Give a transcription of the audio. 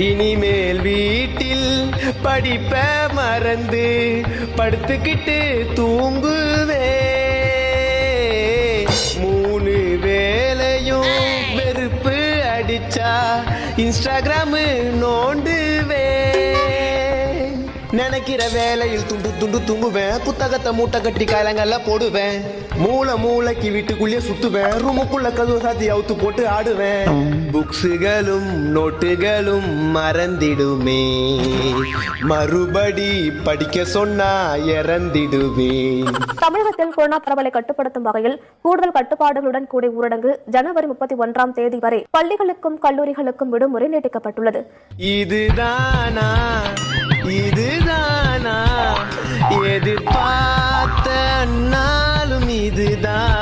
இனிமேல் வீட்டில் படிப்ப மறந்து படுத்துக்கிட்டு தூங்குவே. 3 வேளையும் வெறுப்பு அடிச்சா இன்ஸ்டாகிராம் நோண்டுவே. நினைக்கிற வேலையில் துண்டு துண்டு தூங்குவேன். புத்தகத்தை மூட்டை கட்டி காலங்கள்ல போடுவேன். மூளைக்கு வீட்டுக்குள்ளே சுத்துவேன். ரூமுக்குள்ள கதவு சாத்தி அவுத்து போட்டு ஆடுவேன். புக்ஸுகளும் நோட்டுகளும் மறந்திடுமே. மறுபடி படிக்க சொன்னா இறந்திடுவேன். தமிழகத்தில் கொரோனா பரவலை கட்டுப்படுத்தும் வகையில் கூடுதல் கட்டுப்பாடுகளுடன் கூடிய ஊரடங்கு ஜனவரி 31ஆம் தேதி வரை பள்ளிகளுக்கும் கல்லூரிகளுக்கும் விடுமுறை நீட்டிக்கப்பட்டுள்ளது. இதுதானா எதிர்பார்த்த நாளும் இதுதான்.